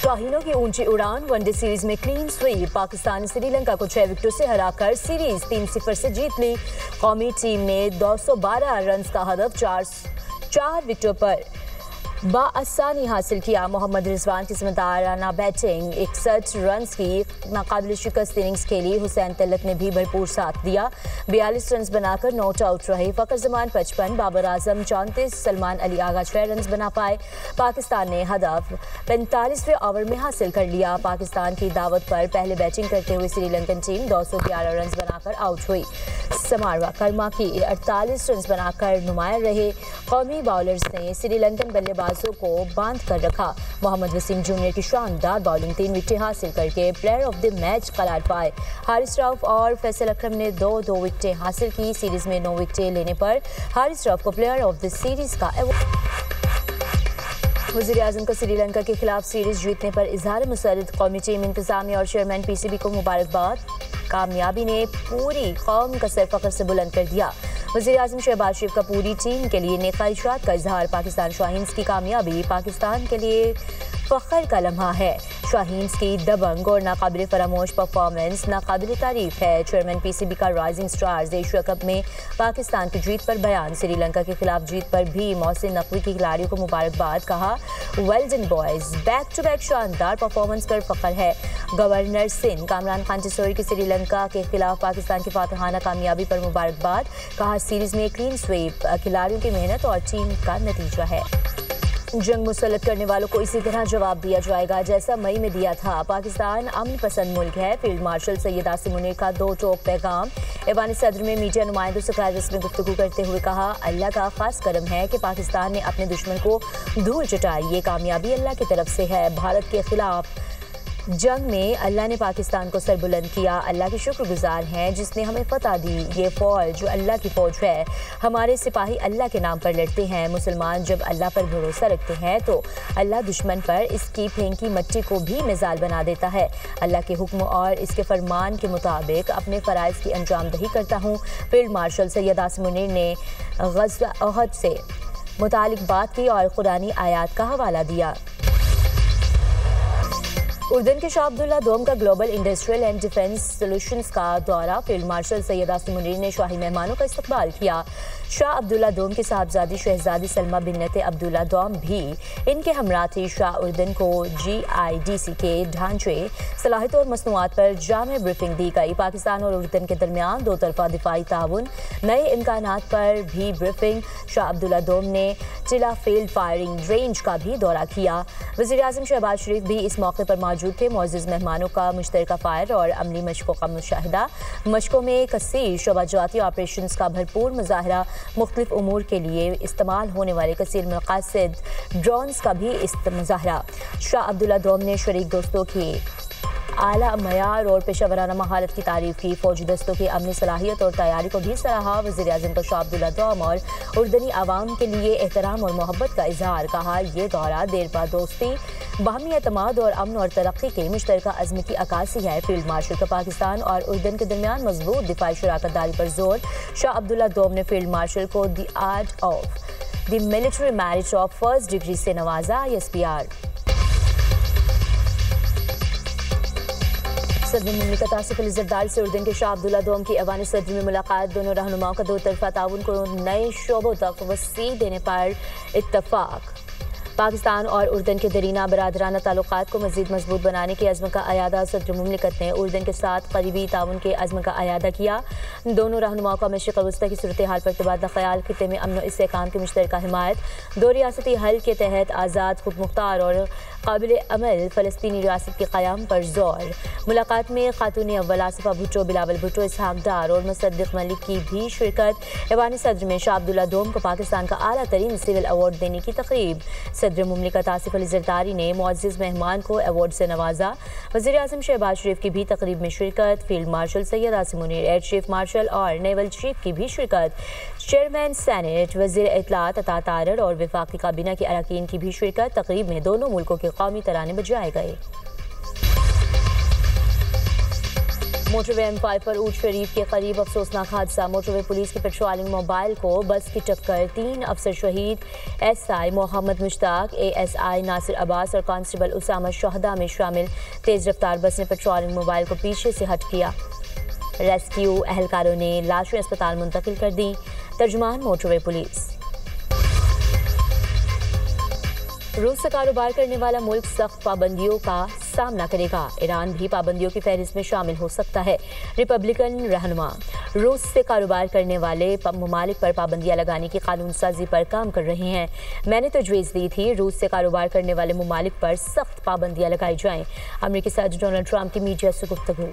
शाहीनों की ऊंची उड़ान, वनडे सीरीज में क्लीन स्वीप। पाकिस्तान ने श्रीलंका को 6 विकेटों से हराकर सीरीज 3-0 से जीत ली। कौमी टीम ने 212 रन का हदफ 4 विकेटों पर बाआसानी हासिल किया। मोहम्मद रिजवान की जिम्मेदाराना बैटिंग 61 रन की नाकाबिल शिकस्त इनिंग्स खेली। हुसैन तलत ने भी भरपूर साथ दिया। 42 रन बनाकर नॉट आउट रहे। फखर जमान 55, बाबर आजम 34, सलमान अली आगा 6 रन बना पाए। पाकिस्तान ने हदफ 45वें ओवर में हासिल कर लिया। पाकिस्तान की दावत पर पहले बैटिंग करते हुए श्रीलंकन टीम 211 रन बनाकर आउट हुई। समारवा कर्मा की 48 रन बनाकर नुमाया रहे। कौमी बॉलर्स ने श्रीलंकन बल्लेबाजों को बांध कर रखा। मोहम्मद वसीम जूनियर की शानदार बॉलिंग 3 विकेटें हासिल करके प्लेयर ऑफ द मैच करार पाए। हारिस रऊफ और फैसल अकरम ने 2-2 विकेटें हासिल की। सीरीज में 9 विकेटें लेने पर हारिस रऊफ को प्लेयर ऑफ द सीरीज का अवार्ड। वज़ीर-ए-आज़म को श्रीलंका के खिलाफ सीरीज जीतने पर इजहार मुसर्रत। कौमी टीम इंतजामिया और चेयरमैन पीसीबी को मुबारकबाद। कामयाबी ने पूरी कौम का सर फख्र से बुलंद कर दिया। वज़ीर-ए-आज़म शहबाज शरीफ का पूरी टीम के लिए नेक ख्वाहिशात का इजहार। पाकिस्तान शाहीन्स की कामयाबी पाकिस्तान के लिए फ़ख्र का लम्हा है। शाहीन्स की दबंग और नाकाबिल फरामोश परफॉर्मेंस नाकाबिल तारीफ है। चेयरमैन पीसीबी का राइजिंग स्टार्स एशिया कप में पाकिस्तान की जीत पर बयान। श्रीलंका के खिलाफ जीत पर भी मोहसिन नकवी की खिलाड़ियों को मुबारकबाद। कहा, well done boys, back to back शानदार परफॉर्मेंस पर फ़ख्र है। गवर्नर सिंध कामरान खान टिसोरी की श्रीलंका के खिलाफ पाकिस्तान की फातहाना कामयाबी पर मुबारकबाद। कहा, सीरीज में क्लीन स्वीप खिलाड़ियों की मेहनत और टीम का नतीजा है। जंग मुसल्लत करने वालों को इसी तरह जवाब दिया जाएगा जैसा मई में दिया था। पाकिस्तान अमन पसंद मुल्क है। फील्ड मार्शल सैयद आसिम मुनीर का 2 टोक पैगाम। ऐवान सदर में मीडिया नुमाइंदों से कायरस में गुफ्तगू करते हुए कहा, अल्लाह का खास करम है कि पाकिस्तान ने अपने दुश्मन को धूल चटाई। ये कामयाबी अल्लाह की तरफ से है। भारत के खिलाफ जंग में अल्लाह ने पाकिस्तान को सरबुलंद किया। अल्लाह के शुक्रगुजार हैं जिसने हमें फतह दी। ये फ़ौज जो अल्लाह की फ़ौज है। हमारे सिपाही अल्लाह के नाम पर लड़ते हैं। मुसलमान जब अल्लाह पर भरोसा रखते हैं तो अल्लाह दुश्मन पर इसकी फेंकी मट्टी को भी मिसाल बना देता है। अल्लाह के हुक्म और इसके फरमान के मुताबिक अपने फ़राइज़ की अंजामदही करता हूँ। फील्ड मार्शल सैयद आसिम मुनीर ने ग़ज़वा उहद से मुतालिक बात की और कुरानी आयात का हवाला दिया। उर्दन के शाह अब्दुल्ला दोम का global industrial and defence solutions का दौरा। फील्ड मार्शल सैयद आसिम मुनीर ने शाही मेहमानों का इस्तकबाल किया। शाह अब्दुल्ला दोम की साहबजादी शहजादी सलमा बिन्नत अब्दुल्ला दोम भी इनके हमरा थी। शाह उर्दन को GIDC के ढांचे, सलाहियत और मसनूआत पर जामे ब्रीफिंग दी गई। पाकिस्तान और उर्दन के दरमियान 2 तरफा दिफाई ताउन, नए इम्कानात पर भी ब्रीफिंग। शाह अब्दुल्ला दोम ने चिला फील्ड फायरिंग रेंज का भी दौरा किया। वज़ीर-ए-आज़म शहबाज शरीफ भी इस मौके पर मौजूद थे। मुअज़्ज़ज़ मेहमानों का मुश्तरका फायर और अमली मशकों का मुशाहिदा। मशकों में कसीर शोबाजाती ऑपरेशंस का भरपूर मुजाहरा। मुख्तलिफ उमूर के लिए इस्तेमाल होने वाले कसीर मकासद ड्रोन्स का भी मुजाहरा। शाह अब्दुल्ला दोम ने शरीक दोस्तों की आला मयार और पेशावराना महारत की तारीफ की। फौजी दस्तों की अमनी सलाहियत और तैयारी को भी सराहा। वज़ीर-ए-आज़म का शाह अब्दुल्ला दोम और उर्दनी आवाम के लिए एहतराम और मोहब्बत का इजहार। कहा, यह दौरा देरपा दोस्ती, बाहमी एतमाद और अमन और तरक्की के मुश्तरका अज़्म की अक्कासी है। फील्ड मार्शल का पाकिस्तान और उर्दन के दरमियान मजबूत दिफाई शराकत दारी पर जोर। शाह अब्दुल्ला दोम ने फील्ड मार्शल को the art of the military merit of first degree से नवाजा। ISPR सदर मुमलिकत आसिफ अली ज़रदारी से उर्दन के शाह अब्दुल्ला दोम की ऐवान सदर में मुलाकात। दोनों रहनुमाओं का 2 तरफा ताउन को नए शोबों तक वसी देने पर इत्तफाक। पाकिस्तान और उर्दन के दरीना बरादराना ताल्लुकात को मज़ीद मजबूत बनाने के अज़्म का अयादा। सदर मुमलिकत ने उर्दन के साथ करीबी ताउन के अज़्म का अयादा किया। दोनों रहनुमाओं का मशरिक़ वस्ता की सूरत हाल पर तबादला ख्याल, खित्ते में अमन और इस्तेहकाम की मुश्तरका हिमायत, 2 रियासती हल के तहत आज़ाद, खुद मुख्तार और काबिल अमल फ़लस्तीनी रियासत के क़याम पर जोर। मुलाकात में खातून अव्वल आसिफा भुट्टो, बिलावल भुट्टो, इसहाक डार और मुसद्दिक़ मलिक की भी शिरकत। ऐवान सदर में शाह अब्दुल्ला दोम को पाकिस्तान का आला तरीन सिविल अवार्ड देने की तक़रीब। सदर मुमलिकत आसिफ अली ज़रदारी ने मुअज़्ज़ज़ मेहमान को अवार्ड से नवाजा। वज़ीर-ए-आज़म शहबाज शरीफ की भी तक़रीब में शिरकत। Field marshal Syed Asim Munir, air chief marshal और नेवल चीफ की भी शिरकत। चेयरमैन सेनेट, वज़ीर इत्तलात अता तारर और वफाकी काबीना के अरकान की भी शिरकत। तक़रीब में दोनों मुल्कों के कौमी तराने बजाए गए। मोटरवे M5 पर ऊट शरीफ के करीब अफसोसनाक हादसा। मोटरवे पुलिस की पेट्रोलिंग मोबाइल को बस की टक्कर, 3 अफसर शहीद। SI मोहम्मद मुश्ताक, ASI नासिर अब्बास और कांस्टेबल उसामा शहदा में शामिल। तेज रफ्तार बस ने पेट्रोलिंग मोबाइल को पीछे से हट किया। रेस्क्यू एहलकारों ने लाशें अस्पताल मुंतकिल कर दी। तर्जुमान मोटरवे पुलिस। रूस से कारोबार करने वाला मुल्क सख्त पाबंदियों का सामना करेगा। ईरान भी पाबंदियों की फहरिस्त में शामिल हो सकता है। रिपब्लिकन रहनुमा रूस से कारोबार करने वाले ममालिक पर पाबंदियां लगाने की कानून साजी पर काम कर रहे हैं। मैंने तजवीज़ दी थी रूस से कारोबार करने वाले ममालिक पर सख्त पाबंदियां लगाई जाएं। अमेरिकी सदर डोनाल्ड ट्रंप की मीडिया से गुफ्तगू।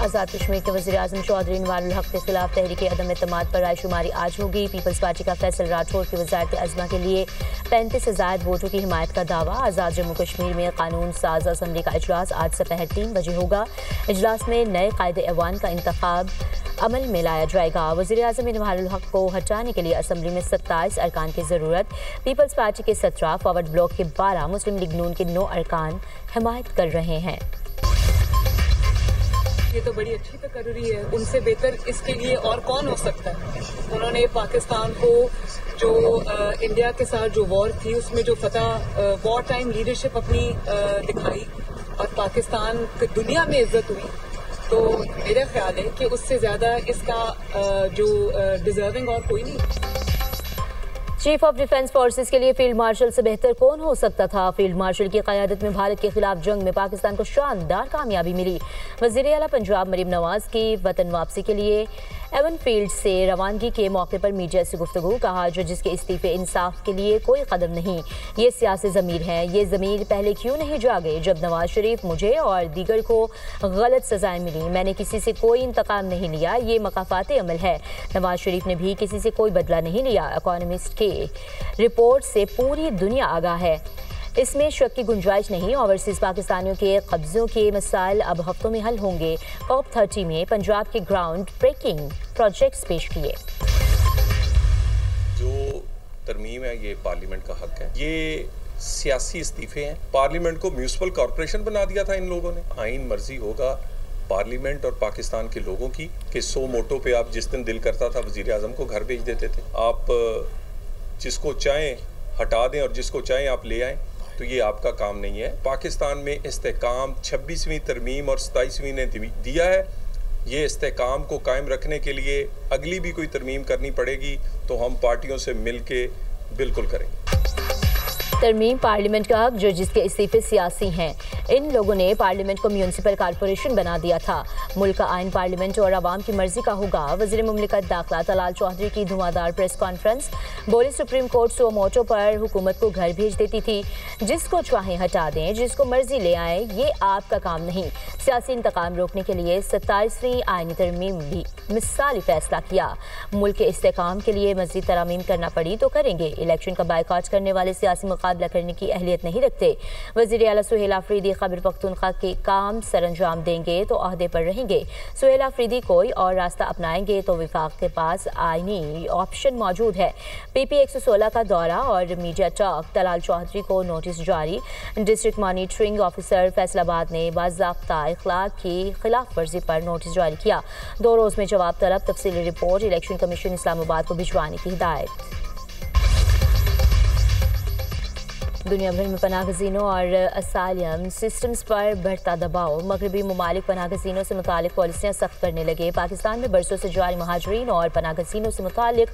आज़ाद कश्मीर के वज़ीर-ए-आज़म चौधरी नवारुल हक के खिलाफ तहरीक अदम एतमाद पर रायशुमारी आज होगी। पीपल्स पार्टी का फैसल राठौर की वज़ारत अज़मा के लिए 35 से ज़ायद वोटों की हिमायत का दावा। आज़ाद जम्मू कश्मीर में कानून साज असम्बली का इजलास आज दोपहर 3 बजे होगा। इजलास में नए कायदे-ए-वान का इंतखाब अमल में लाया जाएगा। वज़ीर-ए-आज़म नवारुल हक को हटाने के लिए असम्बली में 27 अरकान की ज़रूरत। पीपल्स पार्टी के 17, फॉरवर्ड ब्लॉक के 12, मुस्लिम लीग नून के 9 अरकान हिमायत कर रहे हैं। ये तो बड़ी अच्छी तकरीरी है। उनसे बेहतर इसके लिए और कौन हो सकता है। उन्होंने पाकिस्तान को जो इंडिया के साथ जो वॉर थी उसमें जो फतह वॉर टाइम लीडरशिप अपनी दिखाई और पाकिस्तान की दुनिया में इज्जत हुई, तो मेरा ख्याल है कि उससे ज्यादा इसका जो डिजर्विंग और कोई नहीं। चीफ ऑफ डिफेंस फोर्सेस के लिए फील्ड मार्शल से बेहतर कौन हो सकता था। फील्ड मार्शल की क़यादत में भारत के खिलाफ जंग में पाकिस्तान को शानदार कामयाबी मिली। वज़ीर आला पंजाब मरीम नवाज की वतन वापसी के लिए एवन फील्ड से रवानगी के मौके पर मीडिया से गुफ्तगू। कहा, जजिस के इस्तीफे इंसाफ के लिए कोई कदम नहीं, ये सियासी ज़मीर है। ये ज़मीर पहले क्यों नहीं जागे जब नवाज शरीफ, मुझे और दीगर को गलत सजाएं मिली। मैंने किसी से कोई इंतकाम नहीं लिया, ये मकाफात अमल है। नवाज शरीफ ने भी किसी से कोई बदला नहीं लिया। इकोनॉमिस्ट के रिपोर्ट से पूरी दुनिया आगाह है, इसमें शक की गुंजाइश नहीं। ओवरसीज पाकिस्तानियों के कब्जों के मसाइल अब हफ्तों में हल होंगे। COP30 में पंजाब के ग्राउंड ब्रेकिंग प्रोजेक्ट्स पेश किए। जो तरमीम है ये पार्लियामेंट का हक है, ये सियासी इस्तीफे हैं। पार्लियामेंट को म्यूनिसिपल कॉर्पोरेशन बना दिया था इन लोगों ने। आइन मर्जी होगा पार्लियामेंट और पाकिस्तान के लोगों की कि 100 मोटो पे आप जिस दिन दिल करता था वजीर आजम को घर भेज देते थे। आप जिसको चाहें हटा दें और जिसको चाहें आप ले आएं, तो ये आपका काम नहीं है। पाकिस्तान में इस्तेकाम 26वीं तरमीम और 27वीं ने दिया है। ये इस्तेकाम को कायम रखने के लिए अगली भी कोई तरमीम करनी पड़ेगी तो हम पार्टियों से मिल के बिल्कुल करेंगे। तरमीम पार्लियामेंट का हक, जजिस के इस्तीफे सियासी हैं। इन लोगों ने पार्लियामेंट को म्यूनिसिपल कॉर्पोरेशन बना दिया था। मुल्क का आइन पार्लियामेंट और आवाम की मर्जी का होगा। वज़ीर मुमलिकत दाखिला तलाल चौधरी की धुआंधार प्रेस कॉन्फ्रेंस। बोली, सुप्रीम कोर्ट 100 मोटो पर हुकूमत को घर भेज देती थी। जिसको चाहें हटा दें, जिसको मर्जी ले आए, ये आपका काम नहीं। सियासी इंतकाम रोकने के लिए 27वीं आइनी तरमीम भी मिसाली फैसला किया। मुल्क के इस्तेकाम के लिए मज़ीद तरमीम करना पड़ी तो करेंगे। इलेक्शन का बायकॉट करने वाले सियासी मुकाबला करने की अहलियत नहीं रखते। वज़ीर आला सुहेल आफरीदी खैबर पख्तूनख्वा के काम सरअंजाम देंगे तो अहदे पर रहेंगे। सुहेल आफरीदी कोई और रास्ता अपनाएंगे तो विफाक के पास आईनी ऑप्शन मौजूद है। PP 116 का दौरा और मीडिया टॉक। तलाल चौधरी को नोटिस जारी। डिस्ट्रिक्ट मॉनिटरिंग ऑफिसर फैसलाबाद ने बाज़ाब्ता इखलाक की खिलाफ वर्जी पर नोटिस जारी किया। 2 रोज़ में जवाब तलब। तफसीली रिपोर्ट इलेक्शन कमीशन इस्लामाबाद को भिजवाने की हिदायत। दुनिया भर में पनाह गज़ीनों और असाइलम सिस्टम्स पर बढ़ता दबाव। मगरबी ममालिक पनाह गज़ीनों से मुतालिक पॉलिसियाँ सख्त करने लगे। पाकिस्तान में बरसों से जारी महाजरीन और पनाह गज़ीनों से मुतालिक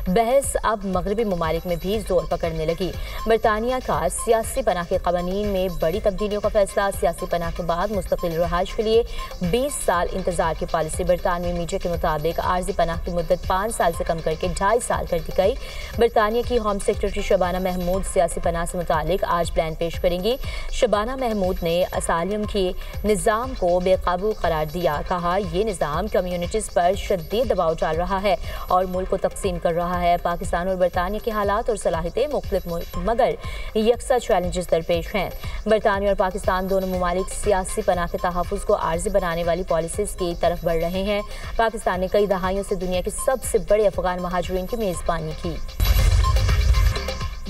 बहस अब मगरबी ममालिक में भी जोर पकड़ने लगी। बरतानिया का सियासी पनाह के क़वानीन में बड़ी तब्दीलियों का फैसला। सियासी पनाह के बाद मुस्तकिल रहाइश के लिए 20 साल इंतजार की पॉलिसी। बरतानवी मीडिया के मुताबिक आर्जी पनाह की मुद्दत 5 साल से कम करके 2.5 साल कर दी गई। बरतानिया की होम सेक्रेटरी शबाना महमूद सियासी पनाह से आज प्लान पेश करेंगी। शबाना महमूद ने असालिम के निज़ाम को बेकाबू करार दिया। कहा, ये निज़ाम कम्युनिटीज़ पर शदीद दबाव डाल रहा है और मुल्क को तकसीम कर रहा है। पाकिस्तान और बरतानिया के हालात और सलाहियतें मुख्तलिफ मगर यकसा चैलेंजेस दरपेश हैं। बरतानिया और पाकिस्तान दोनों ममालिक सियासी पनाह के तहफ़्फ़ुज़ को आर्जी बनाने वाली पॉलिसीज़ की तरफ बढ़ रहे हैं। पाकिस्तान ने कई दहाइयों से दुनिया के सबसे बड़े अफगान महाजरीन की मेज़बानी की।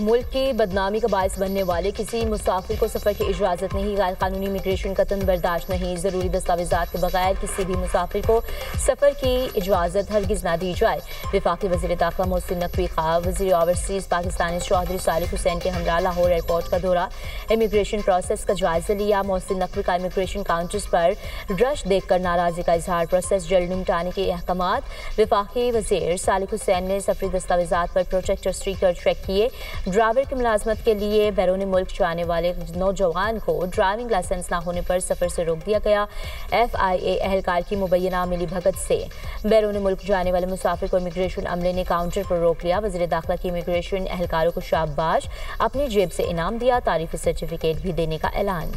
मुल्क की बदनामी का बायस बनने वाले किसी मुसाफिर को सफर की इजाजत नहीं। गैर कानूनी इमिग्रेशन कतन बर्दाश्त नहीं। जरूरी दस्तावेजात के बगैर किसी भी मुसाफिर को सफर की इजाजत हरगिज ना दी जाए। वफाकी वज़ीर दाखिला मोहसिन नकवी खां वज़ीर ओवरसीज पाकिस्तानी चौधरी सालिक हुसैन के हमरा लाहौर एयरपोर्ट का दौरा, इमिग्रेशन प्रोसेस का जायजा लिया। मोहसिन नकवी का इमिग्रेशन काउंटर्स पर रश देखकर नाराजगी का इजहार, प्रोसेस जल्द निपटाने के अहकामात। वफाकी वज़ीर सालिक हुसैन ने सफरी दस्तावेजात पर प्रोजेक्टर स्टिकर चेक किए। ड्राइवर की मुलाजमत के लिए बैरून मुल्क जाने वाले नौजवान को ड्राइविंग लाइसेंस ना होने पर सफर से रोक दिया गया। FIA एहलकार की मुबैना मिली भगत से बैरून मुल्क जाने वाले मुसाफिर को इमिग्रेशन अमले ने काउंटर पर रोक लिया। वज़ीर दाखिला की इमिग्रेशन एहलकारों को शाबाश, अपनी जेब से इनाम दिया, तारीफी सर्टिफिकेट भी देने का ऐलान।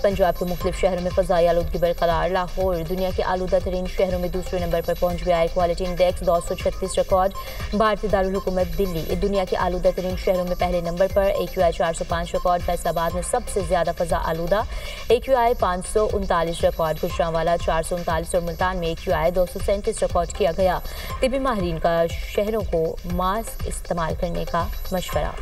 पंजाब के मुख्तलिफ शहरों में फ़ज़ाई आलूदगी बरकरार। लाहौर दुनिया के आलूदा तरीन शहरों में दूसरे नंबर पर पहुंच गया। Air quality index 236 record. भारतीय दारुल हुकूमत दिल्ली दुनिया के आलूदा तरीन शहरों में पहले नंबर पर। AQI 405 record. फैसलाबाद में सबसे ज्यादा फ़ज़ा आलूदा, AQI 539 रिकॉर्ड। गुजरांवाला 439 और मुल्तान में AQI 237 रिकॉर्ड किया गया। तिबी माहिरीन का शहरों को मास्क इस्तेमाल करने का मशवरा।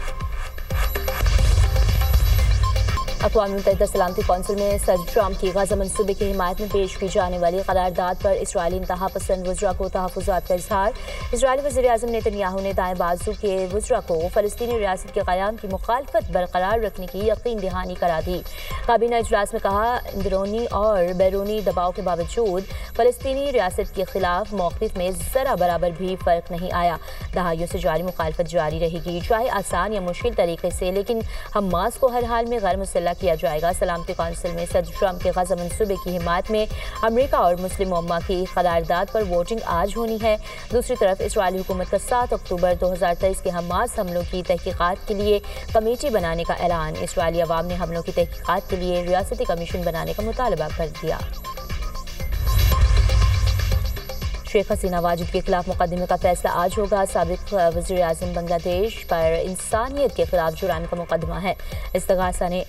अक़वाम मुत्तहिदा सलामती कौंसिल में सदर ट्रंप की गज़ा मंसूबे की हिमायत में पेश की जाने वाली करारदाद पर इसराइली इंतहा पसंद वज़रा को तहफ़्फ़ुज़ात का इज़हार। इसराइली वज़ीर-ए-आज़म नेतन्याहू ने दाएं बाजू के वज़रा को फ़लस्तीनी रियासत के क़याम की मुखालफत बरकरार रखने की यकीन दहानी करा दी। काबीना इजलास में कहा, अंदरूनी और बैरूनी दबाव के बावजूद फ़लस्तीनी रियासत के खिलाफ मौक़िफ़ में ज़रा बराबर भी फ़र्क नहीं आया। दहाइयों से जारी मुखालफत जारी रहेगी, चाहे आसान या मुश्किल तरीके से, लेकिन हमास को हर हाल में गैर मुसल्लह किया जाएगा। सलामती कौंसिल में सदर ट्रंप के गज़ा मंसूबे की हिमायत में अमेरिका और मुस्लिम उम्मा की करारदाद पर वोटिंग आज होनी है। दूसरी तरफ इसराइली हुकूमत का 7 अक्टूबर 2023 के हमास हमलों की तहकीकात के लिए कमेटी बनाने का ऐलान। इसराइली अवाम ने हमलों की तहकीकात के लिए रियासती कमीशन बनाने का मुतालबा कर दिया। शेख हसीना वाजिद के खिलाफ मुकदमे का फैसला आज होगा। साबिक वज़ीर-ए-आज़म बांग्लादेश पर इंसानियत के खिलाफ जुर्म का मुकदमा है। इस्तगासा ने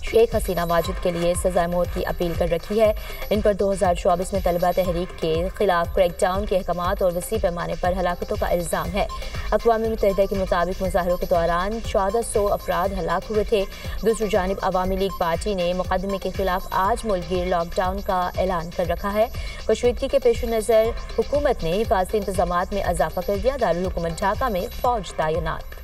शेख हसीना वाजिद के लिए सज़ाए मौत की अपील कर रखी है। इन पर 2024 में तलबा तहरीक के खिलाफ क्रैकडाउन के अहकामात और वसी पैमाने पर हलाकतों का इल्ज़ाम है। अक़वाम मुत्तहिदा के मुताबिक मुज़ाहरों के दौरान 1400 अफराद हलाक हुए थे। दूसरी जानिब अवामी लीग पार्टी ने मुकदमे के खिलाफ आज मुल्कगीर लॉकडाउन का ऐलान कर रखा है। कशीदगी के पेश नज़र हुकूमत ने हिफाजती इंतजामात में इजाफा कर दिया। दारुल हुकूमत ढाका में फ़ौज तैनात।